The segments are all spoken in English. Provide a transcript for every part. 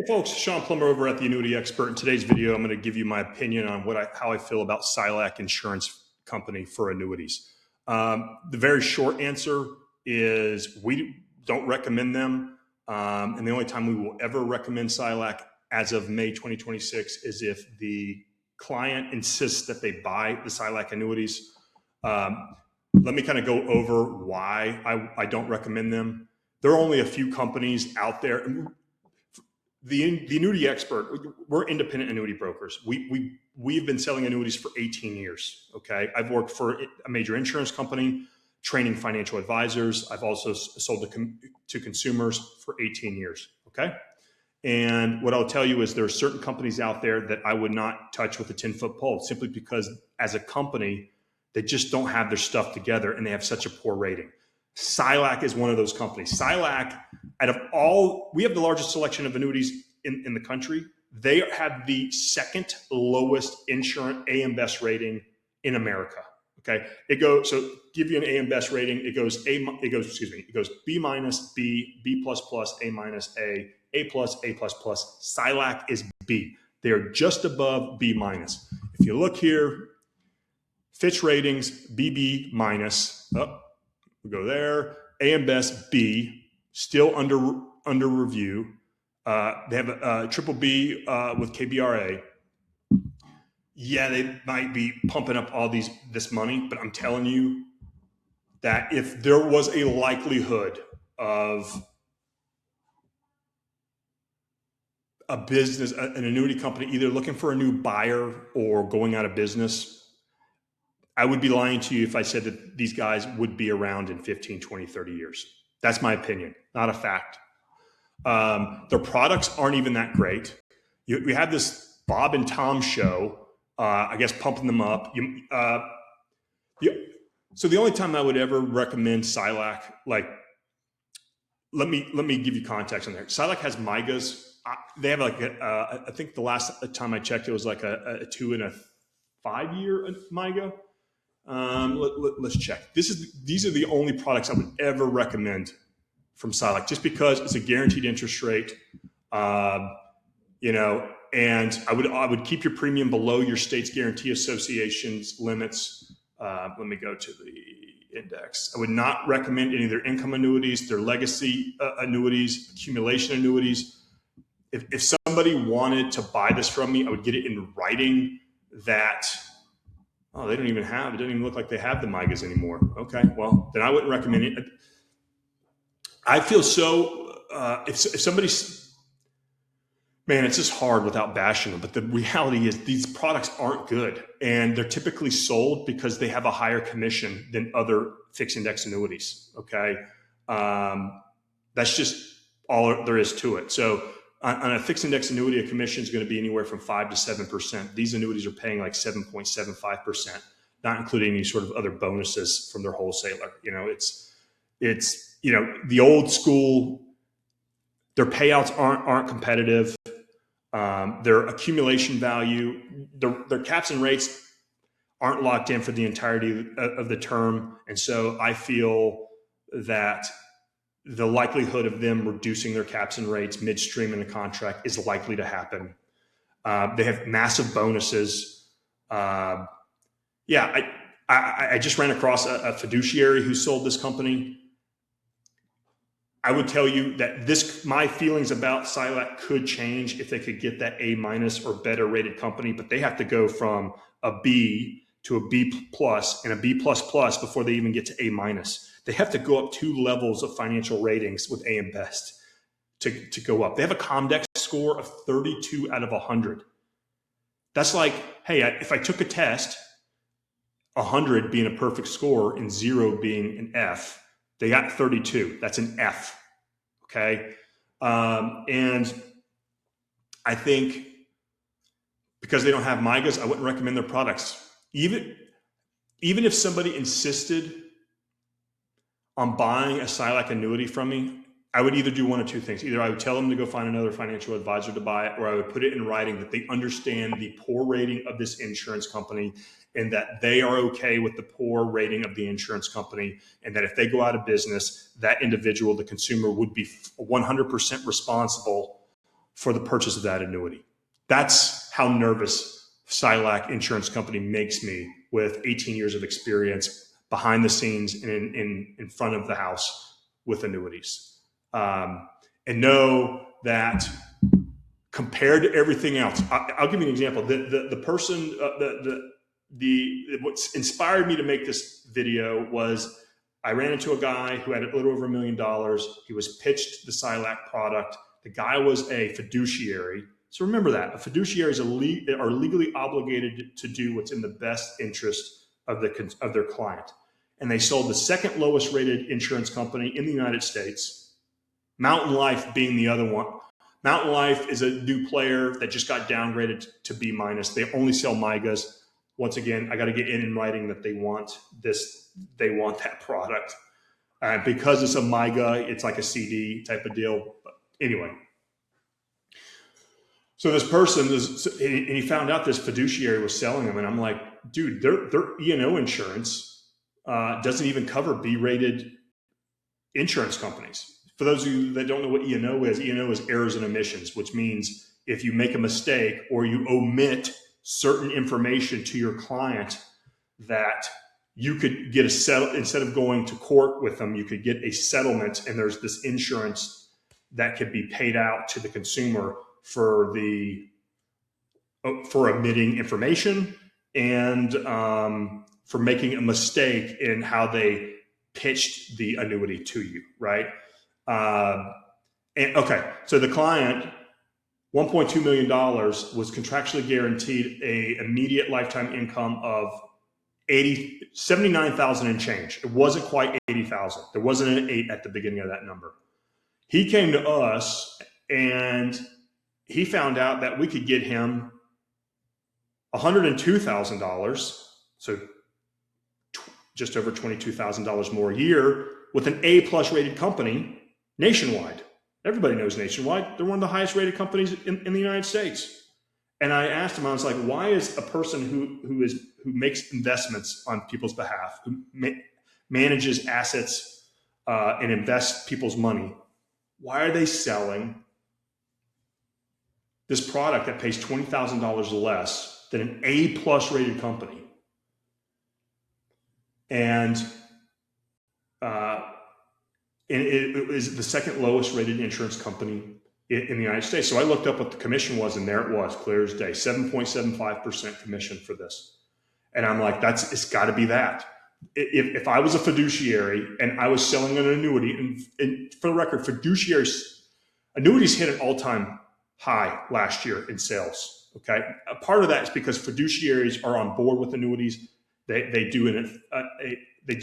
Hey folks, Shawn Plummer over at the Annuity Expert. In today's video, I'm going to give you my opinion on how I feel about SILAC Insurance Company for annuities. The very short answer is we don't recommend them. And the only time we will ever recommend SILAC as of May 2026 is if the client insists that they buy the SILAC annuities. Let me kind of go over why I don't recommend them. There are only a few companies out there. The Annuity Expert, we're independent annuity brokers. We've been selling annuities for 18 years, okay? I've worked for a major insurance company, training financial advisors. I've also sold to consumers for 18 years, okay? And what I'll tell you is there are certain companies out there that I would not touch with a 10-foot pole simply because as a company, they just don't have their stuff together and they have such a poor rating. SILAC is one of those companies. SILAC, we have the largest selection of annuities in the country. They have the second lowest insurance AM Best rating in America. Okay, so give you an AM Best rating. It goes B minus, B plus plus, A minus, A plus, A plus plus. SILAC is B. They are just above B minus. If you look here, Fitch ratings BB minus. We go there. AM Best B, still under review. They have a triple B with KBRA. Yeah, they might be pumping up all this money, but I'm telling you that if there was a likelihood of a business, an annuity company, either looking for a new buyer or going out of business, I would be lying to you if I said that these guys would be around in 15, 20, 30 years. That's my opinion, not a fact. Their products aren't even that great. We have this Bob and Tom show, I guess, pumping them up. So the only time I would ever recommend SILAC, let me give you context on there. SILAC has MYGAs. They have I think the last time I checked, it was like a 2 and a 5 year MYGA. Let's check. These are the only products I would ever recommend from SILAC, just because it's a guaranteed interest rate, and I would keep your premium below your state's guarantee association's limits. Let me go to the index. I would not recommend any of their income annuities, their legacy annuities, accumulation annuities. If somebody wanted to buy this from me, I would get it in writing that. Oh, it doesn't even look like they have the MYGAs anymore. Okay, well, then I wouldn't recommend it. I feel so, if somebody's, man, it's just hard without bashing them, but the reality is these products aren't good. And they're typically sold because they have a higher commission than other fixed index annuities, okay? That's just all there is to it. So on a fixed index annuity, a commission is going to be anywhere from 5 to 7%. These annuities are paying like 7.75%, not including any sort of other bonuses from their wholesaler. It's the old school. Their payouts aren't competitive. Their accumulation value, their caps and rates aren't locked in for the entirety of the term, and so I feel that the likelihood of them reducing their caps and rates midstream in the contract is likely to happen. They have massive bonuses. I just ran across a fiduciary who sold this company. I would tell you that my feelings about SILAC could change if they could get that A minus or better rated company, but they have to go from a B to a B plus and a B plus plus before they even get to A minus. They have to go up 2 levels of financial ratings with AM Best to go up. They have a Comdex score of 32 out of 100. That's like, hey, if I took a test, 100 being a perfect score and 0 being an F, they got 32. That's an F, okay? And I think because they don't have MYGAs, I wouldn't recommend their products. Even if somebody insisted on buying a SILAC annuity from me, I would either do one of two things. Either I would tell them to go find another financial advisor to buy it, or I would put it in writing that they understand the poor rating of this insurance company and that they are okay with the poor rating of the insurance company, and that if they go out of business, that individual, the consumer, would be 100% responsible for the purchase of that annuity. That's how nervous SILAC Insurance Company makes me with 18 years of experience behind the scenes and in front of the house with annuities. And know that compared to everything else, I'll give you an example. The person, what's inspired me to make this video was I ran into a guy who had a little over $1 million. He was pitched the SILAC product. The guy was a fiduciary. So remember that. Fiduciaries are legally obligated to do what's in the best interest of their client. And they sold the second lowest rated insurance company in the United States, Mountain Life being the other one. Mountain Life is a new player that just got downgraded to B-. They only sell MYGAs. Once again, I got to get in writing that they want that product. Because it's a MYGA, it's like a CD type of deal. But anyway. So this person, and he found out this fiduciary was selling them. And I'm like, dude, their E&O insurance doesn't even cover B-rated insurance companies. For those of you that don't know what E&O is errors and omissions, which means if you make a mistake or you omit certain information to your client, that you could get instead of going to court with them, you could get a settlement, and there's this insurance that could be paid out to the consumer for omitting information and for making a mistake in how they pitched the annuity to you, right? So the client, $1.2 million, was contractually guaranteed a immediate lifetime income of $79,000 and change. It wasn't quite $80,000. There wasn't an 8 at the beginning of that number. He came to us and he found out that we could get him $102,000, so just over $22,000 more a year, with an A+ rated company nationwide. Everybody knows Nationwide. They're one of the highest rated companies in the United States. And I asked him, I was like, why is a person who makes investments on people's behalf, who manages assets and invests people's money, why are they selling this product that pays $20,000 less than an A+ rated company? And it was the second lowest rated insurance company in the United States. So I looked up what the commission was, and there it was, clear as day, 7.75% commission for this. And I'm like, it's got to be that. If I was a fiduciary and I was selling an annuity, and for the record, annuities hit an all-time high last year in sales. Okay, a part of that is because fiduciaries are on board with annuities. They do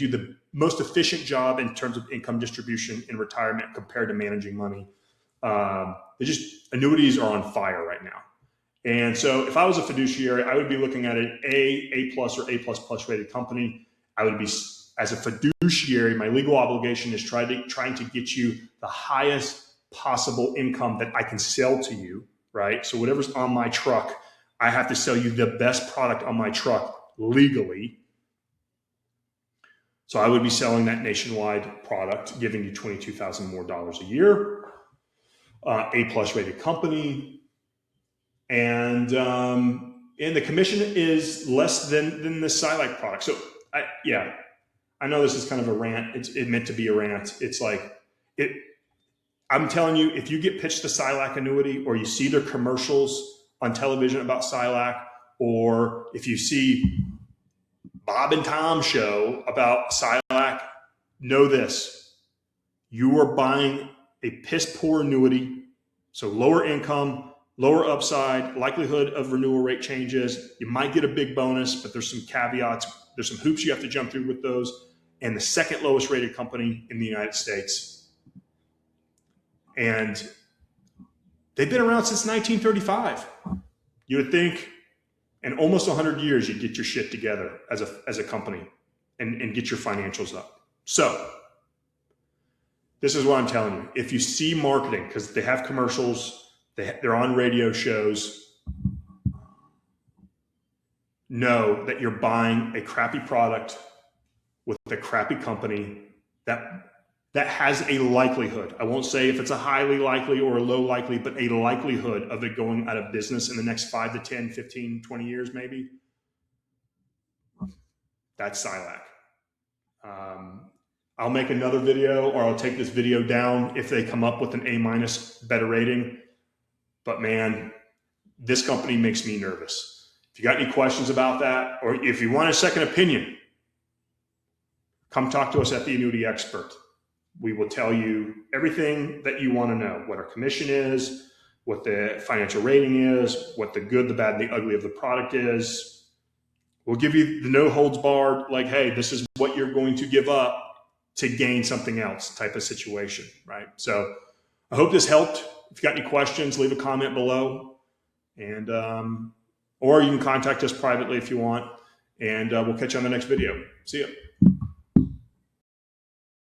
the most efficient job in terms of income distribution in retirement compared to managing money. Annuities are on fire right now. And so if I was a fiduciary, I would be looking at an A+ or A++ rated company. I would be, as a fiduciary, my legal obligation is trying to get you the highest possible income that I can sell to you, right? So whatever's on my truck, I have to sell you the best product on my truck legally. So I would be selling that Nationwide product, giving you $22,000 more a year, A+ rated company, and the commission is less than the SILAC product. So I know this is kind of a rant. It's meant to be a rant. It's like I'm telling you, if you get pitched a SILAC annuity, or you see their commercials on television about SILAC, or if you see Bob and Tom show about SILAC, know this: you are buying a piss poor annuity. So lower income, lower upside, likelihood of renewal rate changes. You might get a big bonus, but there's some caveats. There's some hoops you have to jump through with those. And the second lowest rated company in the United States. And they've been around since 1935. You would think in almost 100 years, you'd get your shit together as a company and get your financials up. So this is what I'm telling you. If you see marketing, because they have commercials, they're on radio shows, know that you're buying a crappy product with a crappy company that that has a likelihood. I won't say if it's a highly likely or a low likely, but a likelihood of it going out of business in the next 5 to 10, 15, 20 years, maybe. That's SILAC. I'll make another video, or I'll take this video down if they come up with an A- better rating. But man, this company makes me nervous. If you got any questions about that, or if you want a second opinion, come talk to us at the Annuity Expert. We will tell you everything that you want to know, what our commission is, what the financial rating is, what the good, the bad, and the ugly of the product is. We'll give you the no holds barred, like, hey, this is what you're going to give up to gain something else type of situation, right? So I hope this helped. If you got any questions, leave a comment below, and or you can contact us privately if you want, and we'll catch you on the next video. See ya.